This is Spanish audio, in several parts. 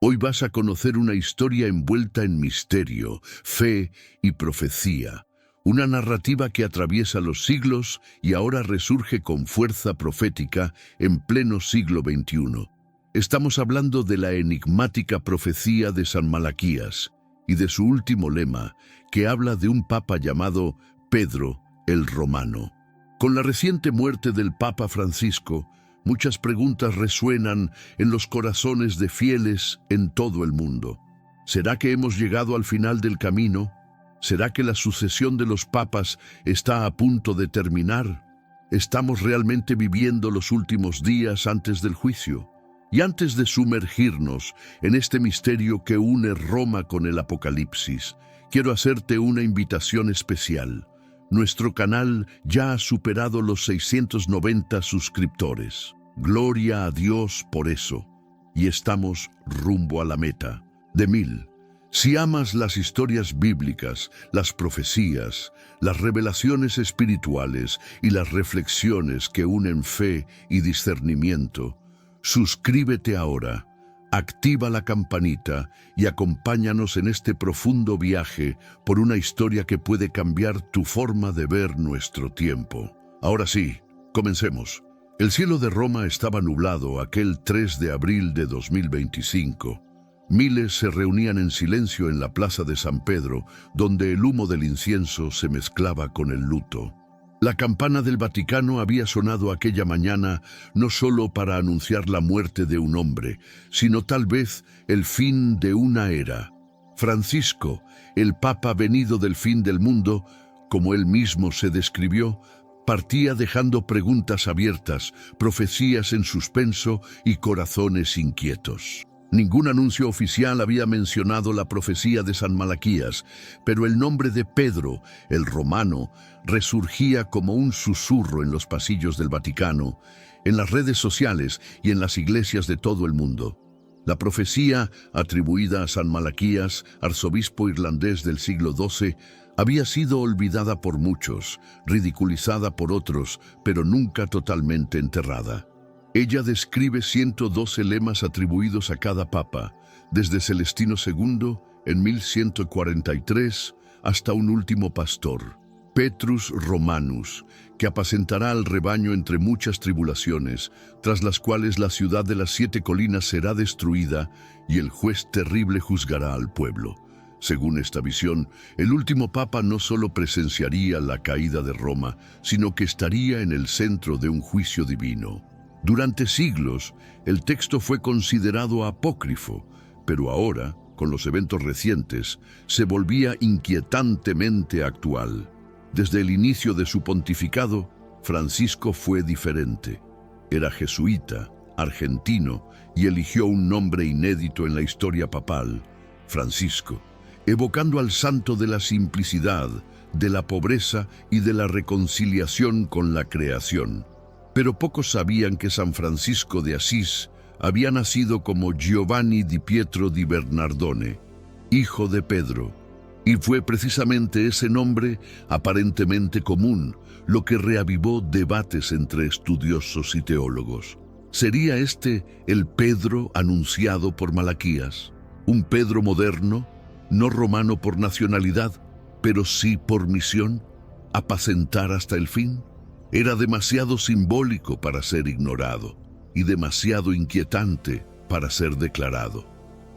Hoy vas a conocer una historia envuelta en misterio, fe y profecía. Una narrativa que atraviesa los siglos y ahora resurge con fuerza profética en pleno siglo XXI. Estamos hablando de la enigmática profecía de San Malaquías y de su último lema, que habla de un papa llamado Pedro el Romano. Con la reciente muerte del Papa Francisco, muchas preguntas resuenan en los corazones de fieles en todo el mundo. ¿Será que hemos llegado al final del camino? ¿Será que la sucesión de los papas está a punto de terminar? ¿Estamos realmente viviendo los últimos días antes del juicio? Y antes de sumergirnos en este misterio que une Roma con el Apocalipsis, quiero hacerte una invitación especial. Nuestro canal ya ha superado los 690 suscriptores. Gloria a Dios por eso. Y estamos rumbo a la meta de 1000. Si amas las historias bíblicas, las profecías, las revelaciones espirituales y las reflexiones que unen fe y discernimiento, suscríbete ahora, activa la campanita y acompáñanos en este profundo viaje por una historia que puede cambiar tu forma de ver nuestro tiempo. Ahora sí, comencemos. El cielo de Roma estaba nublado aquel 3 de abril de 2025. Miles se reunían en silencio en la plaza de San Pedro, donde el humo del incienso se mezclaba con el luto. La campana del Vaticano había sonado aquella mañana no solo para anunciar la muerte de un hombre, sino tal vez el fin de una era. Francisco, el Papa venido del fin del mundo, como él mismo se describió, partía dejando preguntas abiertas, profecías en suspenso y corazones inquietos. Ningún anuncio oficial había mencionado la profecía de San Malaquías, pero el nombre de Pedro, el Romano, resurgía como un susurro en los pasillos del Vaticano, en las redes sociales y en las iglesias de todo el mundo. La profecía, atribuida a San Malaquías, arzobispo irlandés del siglo XII, había sido olvidada por muchos, ridiculizada por otros, pero nunca totalmente enterrada. Ella describe 112 lemas atribuidos a cada papa, desde Celestino II en 1143 hasta un último pastor, Petrus Romanus, que apacentará al rebaño entre muchas tribulaciones, tras las cuales la ciudad de las 7 colinas será destruida y el juez terrible juzgará al pueblo. Según esta visión, el último papa no solo presenciaría la caída de Roma, sino que estaría en el centro de un juicio divino. Durante siglos, el texto fue considerado apócrifo, pero ahora, con los eventos recientes, se volvía inquietantemente actual. Desde el inicio de su pontificado, Francisco fue diferente. Era jesuita, argentino, y eligió un nombre inédito en la historia papal, Francisco, evocando al santo de la simplicidad, de la pobreza y de la reconciliación con la creación. Pero pocos sabían que San Francisco de Asís había nacido como Giovanni di Pietro di Bernardone, hijo de Pedro, y fue precisamente ese nombre aparentemente común lo que reavivó debates entre estudiosos y teólogos. ¿Sería este el Pedro anunciado por Malaquías? ¿Un Pedro moderno, no romano por nacionalidad, pero sí por misión? ¿Apacentar hasta el fin? Era demasiado simbólico para ser ignorado y demasiado inquietante para ser declarado.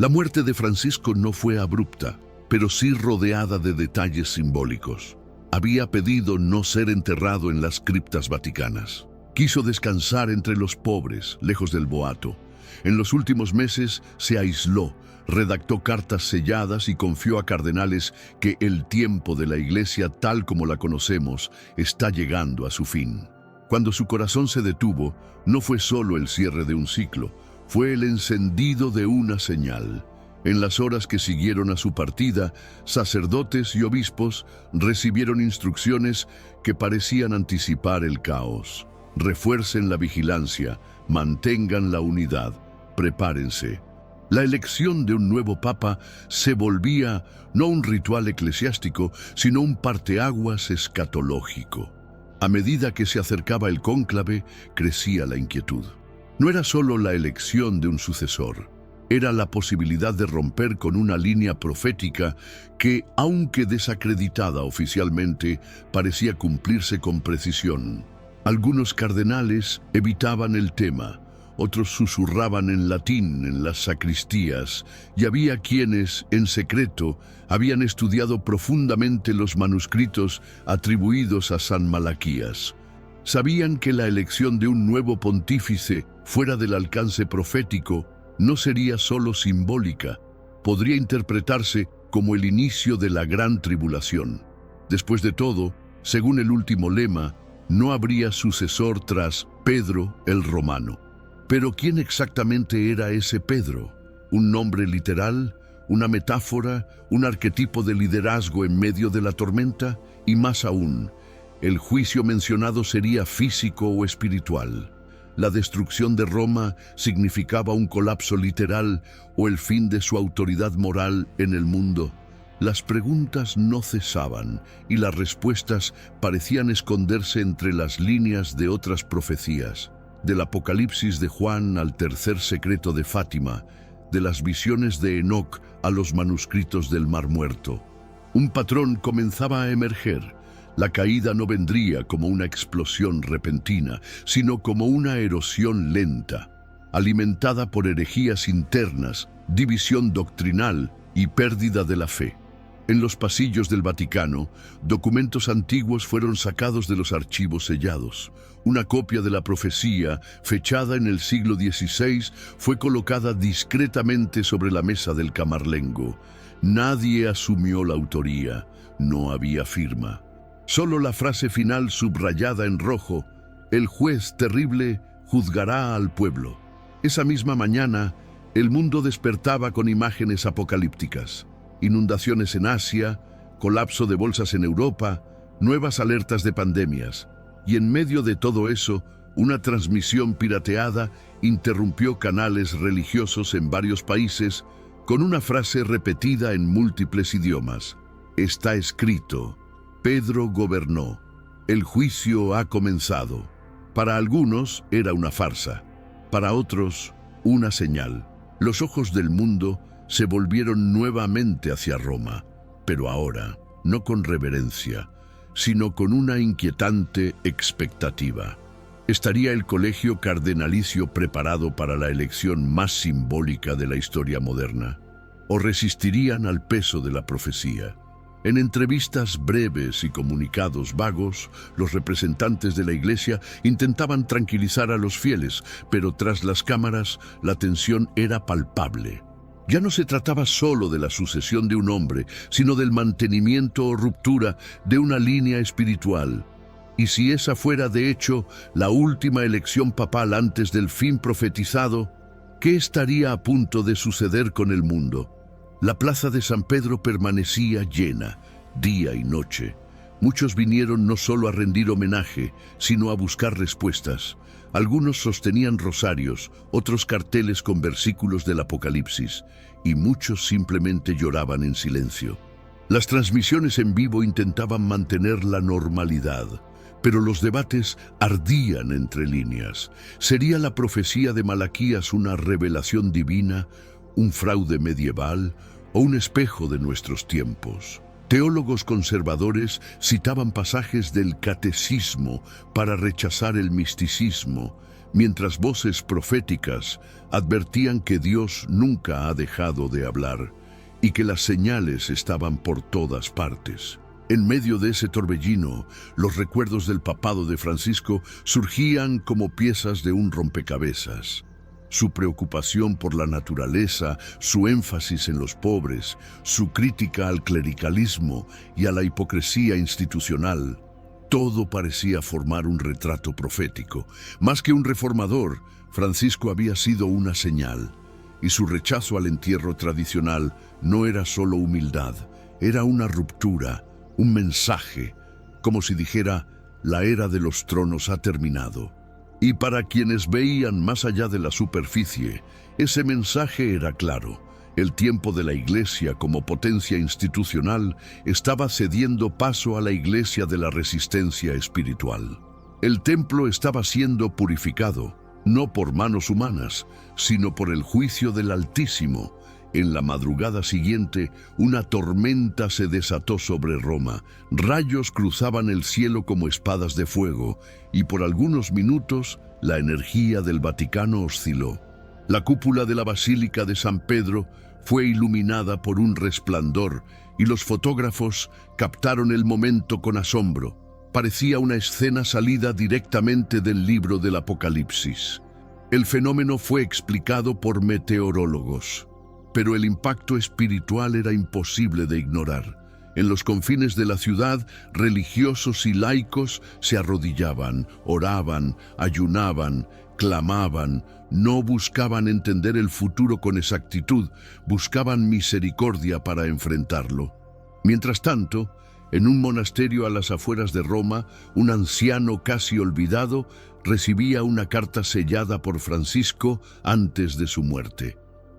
La muerte de Francisco no fue abrupta, pero sí rodeada de detalles simbólicos. Había pedido no ser enterrado en las criptas vaticanas. Quiso descansar entre los pobres, lejos del boato. En los últimos meses se aisló, redactó cartas selladas y confió a cardenales que el tiempo de la Iglesia tal como la conocemos está llegando a su fin. Cuando su corazón se detuvo, no fue solo el cierre de un ciclo, fue el encendido de una señal. En las horas que siguieron a su partida, sacerdotes y obispos recibieron instrucciones que parecían anticipar el caos. Refuercen la vigilancia, mantengan la unidad, prepárense. La elección de un nuevo papa se volvía no un ritual eclesiástico, sino un parteaguas escatológico. A medida que se acercaba el cónclave, crecía la inquietud. No era solo la elección de un sucesor, Era la posibilidad de romper con una línea profética que, aunque desacreditada oficialmente, parecía cumplirse con precisión. Algunos cardenales evitaban el tema, otros susurraban en latín en las sacristías, y había quienes, en secreto, habían estudiado profundamente los manuscritos atribuidos a San Malaquías. Sabían que la elección de un nuevo pontífice, fuera del alcance profético, no sería solo simbólica, podría interpretarse como el inicio de la gran tribulación. Después de todo, según el último lema, no habría sucesor tras Pedro el Romano. Pero ¿quién exactamente era ese Pedro? ¿Un nombre literal? ¿Una metáfora? ¿Un arquetipo de liderazgo en medio de la tormenta? Y más aún, ¿el juicio mencionado sería físico o espiritual? ¿La destrucción de Roma significaba un colapso literal o el fin de su autoridad moral en el mundo? Las preguntas no cesaban y las respuestas parecían esconderse entre las líneas de otras profecías. Del Apocalipsis de Juan al tercer secreto de Fátima, de las visiones de Enoc a los manuscritos del Mar Muerto. Un patrón comenzaba a emerger. La caída no vendría como una explosión repentina, sino como una erosión lenta, alimentada por herejías internas, división doctrinal y pérdida de la fe. En los pasillos del Vaticano, documentos antiguos fueron sacados de los archivos sellados. Una copia de la profecía, fechada en el siglo XVI, fue colocada discretamente sobre la mesa del camarlengo. Nadie asumió la autoría, no había firma. Solo la frase final subrayada en rojo: el juez terrible juzgará al pueblo. Esa misma mañana, el mundo despertaba con imágenes apocalípticas. Inundaciones en Asia, colapso de bolsas en Europa, nuevas alertas de pandemias. Y en medio de todo eso, una transmisión pirateada interrumpió canales religiosos en varios países con una frase repetida en múltiples idiomas. Está escrito: Pedro gobernó. El juicio ha comenzado. Para algunos era una farsa, para otros una señal. Los ojos del mundo se volvieron nuevamente hacia Roma, pero ahora no con reverencia, sino con una inquietante expectativa. ¿Estaría el colegio cardenalicio preparado para la elección más simbólica de la historia moderna? ¿O resistirían al peso de la profecía? En entrevistas breves y comunicados vagos, los representantes de la Iglesia intentaban tranquilizar a los fieles, pero tras las cámaras la tensión era palpable. Ya no se trataba solo de la sucesión de un hombre, sino del mantenimiento o ruptura de una línea espiritual. Y si esa fuera, de hecho, la última elección papal antes del fin profetizado, ¿qué estaría a punto de suceder con el mundo? La plaza de San Pedro permanecía llena, día y noche. Muchos vinieron no solo a rendir homenaje, sino a buscar respuestas. Algunos sostenían rosarios, otros carteles con versículos del Apocalipsis, y muchos simplemente lloraban en silencio. Las transmisiones en vivo intentaban mantener la normalidad, pero los debates ardían entre líneas. ¿Sería la profecía de Malaquías una revelación divina, un fraude medieval o un espejo de nuestros tiempos? Teólogos conservadores citaban pasajes del catecismo para rechazar el misticismo, mientras voces proféticas advertían que Dios nunca ha dejado de hablar y que las señales estaban por todas partes. En medio de ese torbellino, los recuerdos del papado de Francisco surgían como piezas de un rompecabezas. Su preocupación por la naturaleza, su énfasis en los pobres, su crítica al clericalismo y a la hipocresía institucional, todo parecía formar un retrato profético. Más que un reformador, Francisco había sido una señal, y su rechazo al entierro tradicional no era solo humildad, era una ruptura, un mensaje, como si dijera: la era de los tronos ha terminado. Y para quienes veían más allá de la superficie, ese mensaje era claro. El tiempo de la Iglesia como potencia institucional estaba cediendo paso a la Iglesia de la resistencia espiritual. El templo estaba siendo purificado, no por manos humanas, sino por el juicio del Altísimo. En la madrugada siguiente, una tormenta se desató sobre Roma. Rayos cruzaban el cielo como espadas de fuego, y por algunos minutos la energía del Vaticano osciló. La cúpula de la Basílica de San Pedro fue iluminada por un resplandor, y los fotógrafos captaron el momento con asombro. Parecía una escena salida directamente del libro del Apocalipsis. El fenómeno fue explicado por meteorólogos, pero el impacto espiritual era imposible de ignorar. En los confines de la ciudad, religiosos y laicos se arrodillaban, oraban, ayunaban, clamaban, no buscaban entender el futuro con exactitud, buscaban misericordia para enfrentarlo. Mientras tanto, en un monasterio a las afueras de Roma, un anciano casi olvidado recibía una carta sellada por Francisco antes de su muerte.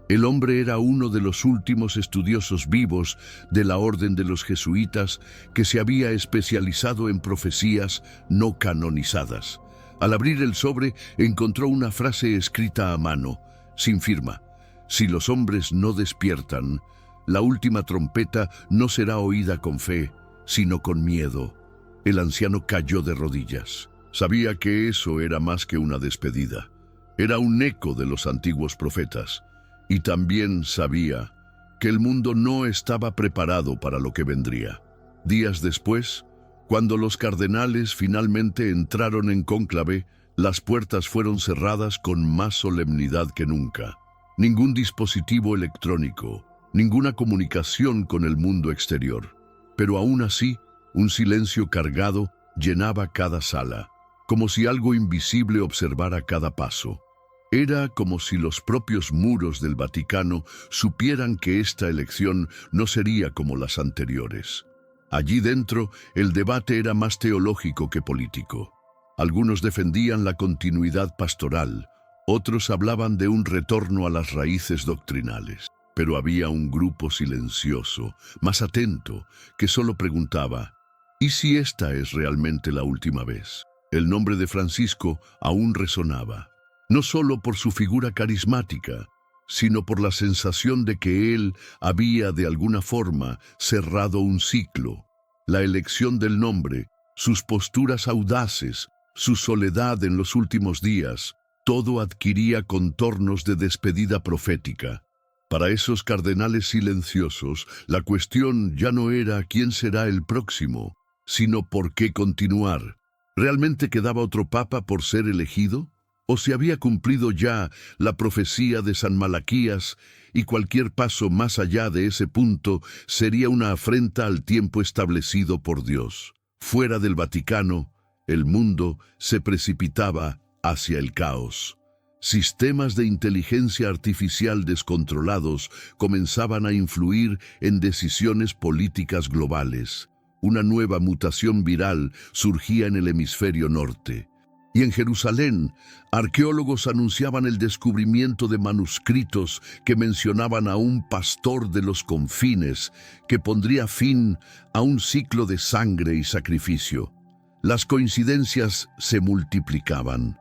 El hombre era uno de los últimos estudiosos vivos de la orden de los jesuitas que se había especializado en profecías no canonizadas. Al abrir el sobre, encontró una frase escrita a mano, sin firma: «Si los hombres no despiertan, la última trompeta no será oída con fe, sino con miedo». El anciano cayó de rodillas. Sabía que eso era más que una despedida. Era un eco de los antiguos profetas. Y también sabía que el mundo no estaba preparado para lo que vendría. Días después, cuando los cardenales finalmente entraron en cónclave, las puertas fueron cerradas con más solemnidad que nunca. Ningún dispositivo electrónico, ninguna comunicación con el mundo exterior. Pero aún así, un silencio cargado llenaba cada sala, como si algo invisible observara cada paso. Era como si los propios muros del Vaticano supieran que esta elección no sería como las anteriores. Allí dentro, el debate era más teológico que político. Algunos defendían la continuidad pastoral, otros hablaban de un retorno a las raíces doctrinales. Pero había un grupo silencioso, más atento, que solo preguntaba: ¿y si esta es realmente la última vez? El nombre de Francisco aún resonaba, no solo por su figura carismática, sino por la sensación de que él había de alguna forma cerrado un ciclo. La elección del nombre, sus posturas audaces, su soledad en los últimos días, todo adquiría contornos de despedida profética. Para esos cardenales silenciosos, la cuestión ya no era quién será el próximo, sino por qué continuar. ¿Realmente quedaba otro papa por ser elegido? ¿O se había cumplido ya la profecía de San Malaquías y cualquier paso más allá de ese punto sería una afrenta al tiempo establecido por Dios? Fuera del Vaticano, el mundo se precipitaba hacia el caos. Sistemas de inteligencia artificial descontrolados comenzaban a influir en decisiones políticas globales. Una nueva mutación viral surgía en el hemisferio norte. Y en Jerusalén, arqueólogos anunciaban el descubrimiento de manuscritos que mencionaban a un pastor de los confines que pondría fin a un ciclo de sangre y sacrificio. Las coincidencias se multiplicaban,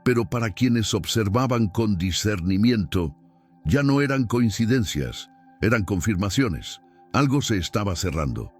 pero para quienes observaban con discernimiento, ya no eran coincidencias, eran confirmaciones. Algo se estaba cerrando.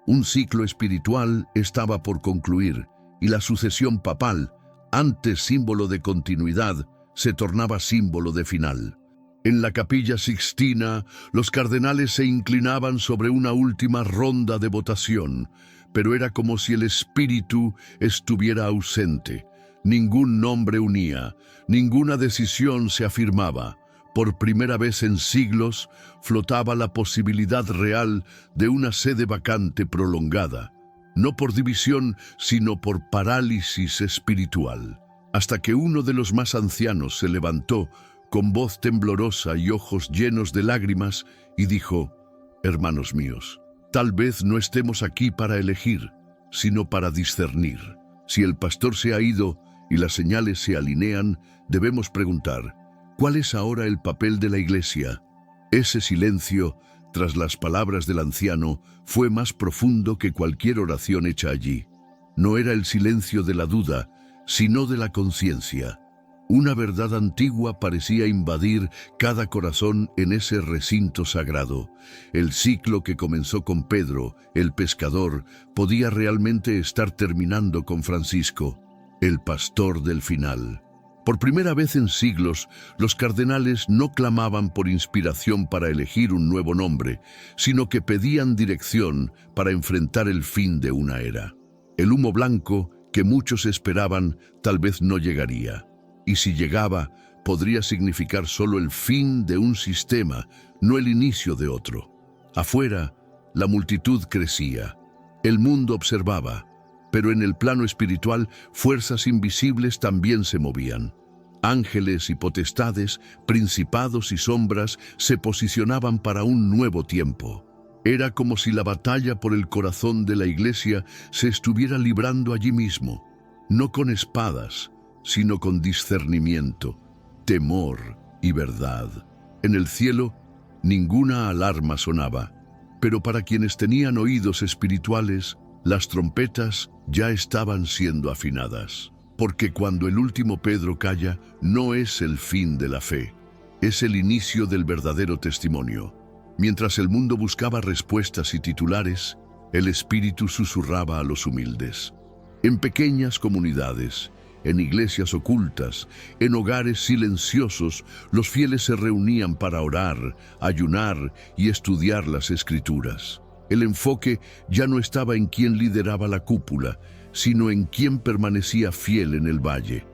Un ciclo espiritual estaba por concluir, y la sucesión papal, antes símbolo de continuidad, se tornaba símbolo de final. En la Capilla Sixtina, los cardenales se inclinaban sobre una última ronda de votación, pero era como si el espíritu estuviera ausente. Ningún nombre unía, ninguna decisión se afirmaba. Por primera vez en siglos, flotaba la posibilidad real de una sede vacante prolongada. No por división, sino por parálisis espiritual, hasta que uno de los más ancianos se levantó con voz temblorosa y ojos llenos de lágrimas y dijo: «Hermanos míos, tal vez no estemos aquí para elegir, sino para discernir. Si el pastor se ha ido y las señales se alinean, debemos preguntar: ¿cuál es ahora el papel de la Iglesia?». Ese silencio, tras las palabras del anciano, fue más profundo que cualquier oración hecha allí. No era el silencio de la duda, sino de la conciencia. Una verdad antigua parecía invadir cada corazón en ese recinto sagrado. El ciclo que comenzó con Pedro, el pescador, podía realmente estar terminando con Francisco, el pastor del final. Por primera vez en siglos, los cardenales no clamaban por inspiración para elegir un nuevo nombre, sino que pedían dirección para enfrentar el fin de una era. El humo blanco que muchos esperaban tal vez no llegaría. Y si llegaba, podría significar solo el fin de un sistema, no el inicio de otro. Afuera, la multitud crecía. El mundo observaba, pero en el plano espiritual, fuerzas invisibles también se movían. Ángeles y potestades, principados y sombras se posicionaban para un nuevo tiempo. Era como si la batalla por el corazón de la Iglesia se estuviera librando allí mismo, no con espadas, sino con discernimiento, temor y verdad. En el cielo, ninguna alarma sonaba, pero para quienes tenían oídos espirituales, las trompetas ya estaban siendo afinadas. Porque cuando el último Pedro calla, no es el fin de la fe, es el inicio del verdadero testimonio. Mientras el mundo buscaba respuestas y titulares, el Espíritu susurraba a los humildes. En pequeñas comunidades, en iglesias ocultas, en hogares silenciosos, los fieles se reunían para orar, ayunar y estudiar las Escrituras. El enfoque ya no estaba en quién lideraba la cúpula, sino en quién permanecía fiel en el valle.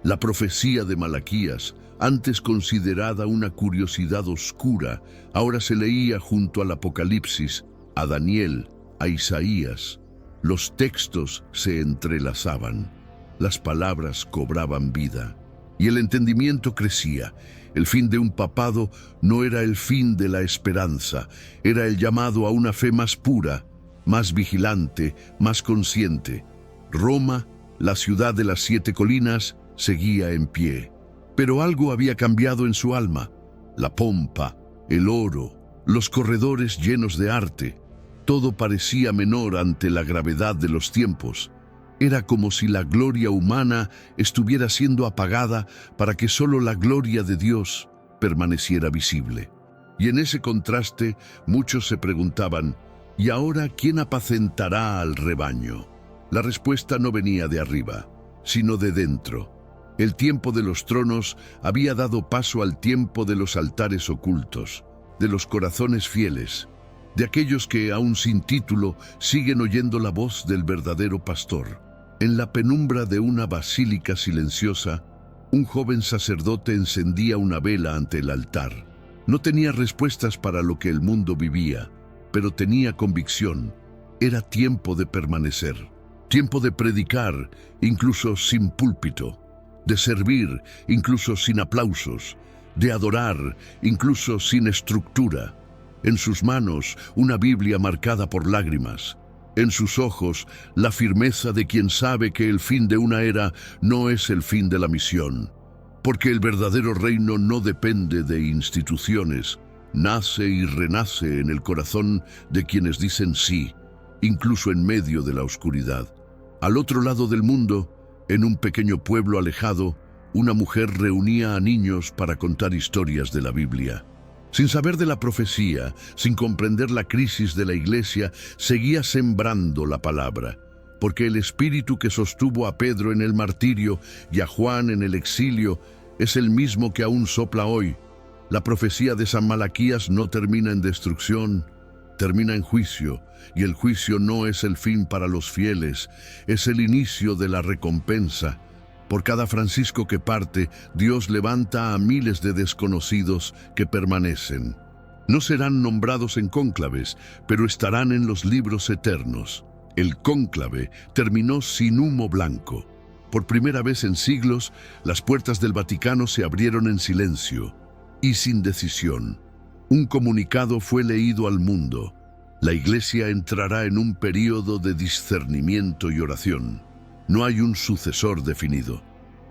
La profecía de Malaquías, antes considerada una curiosidad oscura, ahora se leía junto al Apocalipsis, a Daniel, a Isaías. Los textos se entrelazaban, las palabras cobraban vida, y el entendimiento crecía. El fin de un papado no era el fin de la esperanza, era el llamado a una fe más pura, más vigilante, más consciente. Roma, la ciudad de las 7 colinas, seguía en pie. Pero algo había cambiado en su alma. La pompa, el oro, los corredores llenos de arte. Todo parecía menor ante la gravedad de los tiempos. Era como si la gloria humana estuviera siendo apagada para que solo la gloria de Dios permaneciera visible. Y en ese contraste, muchos se preguntaban, ¿y ahora quién apacentará al rebaño? La respuesta no venía de arriba, sino de dentro. El tiempo de los tronos había dado paso al tiempo de los altares ocultos, de los corazones fieles, de aquellos que, aún sin título, siguen oyendo la voz del verdadero pastor. En la penumbra de una basílica silenciosa, un joven sacerdote encendía una vela ante el altar. No tenía respuestas para lo que el mundo vivía, pero tenía convicción. Era tiempo de permanecer. Tiempo de predicar, incluso sin púlpito, de servir, incluso sin aplausos, de adorar, incluso sin estructura. En sus manos, una Biblia marcada por lágrimas. En sus ojos, la firmeza de quien sabe que el fin de una era no es el fin de la misión. Porque el verdadero reino no depende de instituciones, nace y renace en el corazón de quienes dicen sí, incluso en medio de la oscuridad. Al otro lado del mundo, en un pequeño pueblo alejado, una mujer reunía a niños para contar historias de la Biblia. Sin saber de la profecía, sin comprender la crisis de la Iglesia, seguía sembrando la palabra, porque el espíritu que sostuvo a Pedro en el martirio y a Juan en el exilio es el mismo que aún sopla hoy. La profecía de San Malaquías no termina en destrucción, termina en juicio, y el juicio no es el fin para los fieles, es el inicio de la recompensa. Por cada Francisco que parte, Dios levanta a miles de desconocidos que permanecen. No serán nombrados en cónclaves, pero estarán en los libros eternos. El cónclave terminó sin humo blanco. Por primera vez en siglos, las puertas del Vaticano se abrieron en silencio y sin decisión. Un comunicado fue leído al mundo. La Iglesia entrará en un período de discernimiento y oración. No hay un sucesor definido.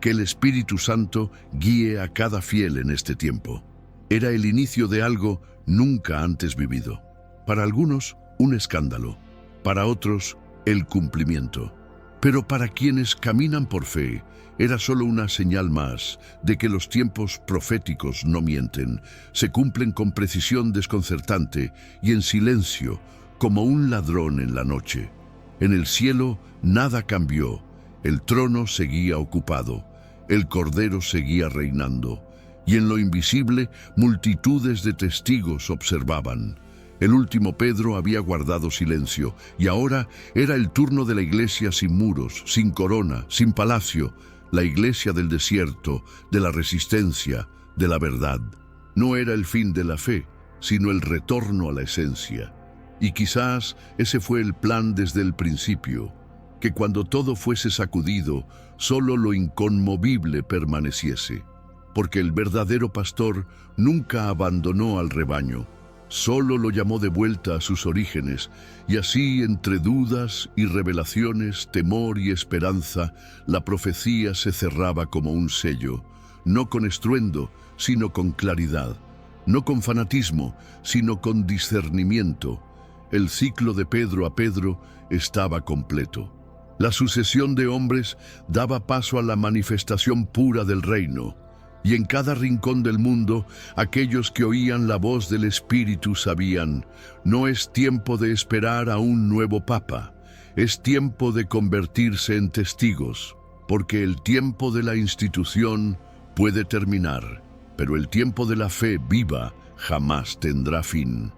Que el Espíritu Santo guíe a cada fiel en este tiempo. Era el inicio de algo nunca antes vivido. Para algunos, un escándalo. Para otros, el cumplimiento. Pero para quienes caminan por fe, era solo una señal más de que los tiempos proféticos no mienten, se cumplen con precisión desconcertante y en silencio, como un ladrón en la noche. En el cielo nada cambió, el trono seguía ocupado, el Cordero seguía reinando, y en lo invisible multitudes de testigos observaban. El último Pedro había guardado silencio, y ahora era el turno de la iglesia sin muros, sin corona, sin palacio, la iglesia del desierto, de la resistencia, de la verdad. No era el fin de la fe, sino el retorno a la esencia. Y quizás ese fue el plan desde el principio, que cuando todo fuese sacudido, solo lo inconmovible permaneciese, porque el verdadero pastor nunca abandonó al rebaño, solo lo llamó de vuelta a sus orígenes, y así entre dudas y revelaciones, temor y esperanza, la profecía se cerraba como un sello, no con estruendo, sino con claridad, no con fanatismo, sino con discernimiento. El ciclo de Pedro a Pedro estaba completo. La sucesión de hombres daba paso a la manifestación pura del reino, y en cada rincón del mundo, aquellos que oían la voz del Espíritu sabían, no es tiempo de esperar a un nuevo Papa, es tiempo de convertirse en testigos, porque el tiempo de la institución puede terminar, pero el tiempo de la fe viva jamás tendrá fin.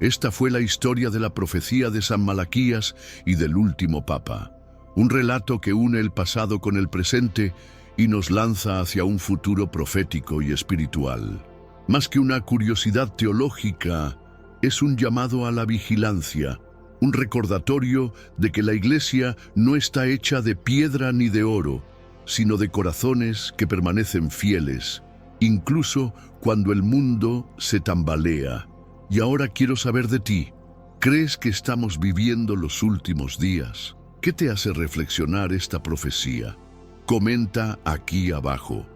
Esta fue la historia de la profecía de San Malaquías y del último Papa, un relato que une el pasado con el presente y nos lanza hacia un futuro profético y espiritual. Más que una curiosidad teológica, es un llamado a la vigilancia, un recordatorio de que la Iglesia no está hecha de piedra ni de oro, sino de corazones que permanecen fieles, incluso cuando el mundo se tambalea. Y ahora quiero saber de ti, ¿crees que estamos viviendo los últimos días? ¿Qué te hace reflexionar esta profecía? Comenta aquí abajo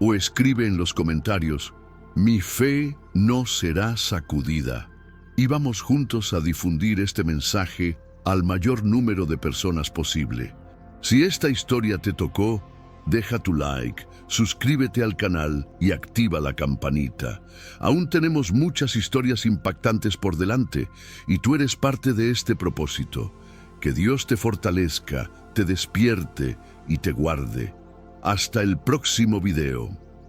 o escribe en los comentarios, mi fe no será sacudida. Y vamos juntos a difundir este mensaje al mayor número de personas posible. Si esta historia te tocó, deja tu like, suscríbete al canal y activa la campanita. Aún tenemos muchas historias impactantes por delante y tú eres parte de este propósito. Que Dios te fortalezca, te despierte y te guarde. Hasta el próximo video.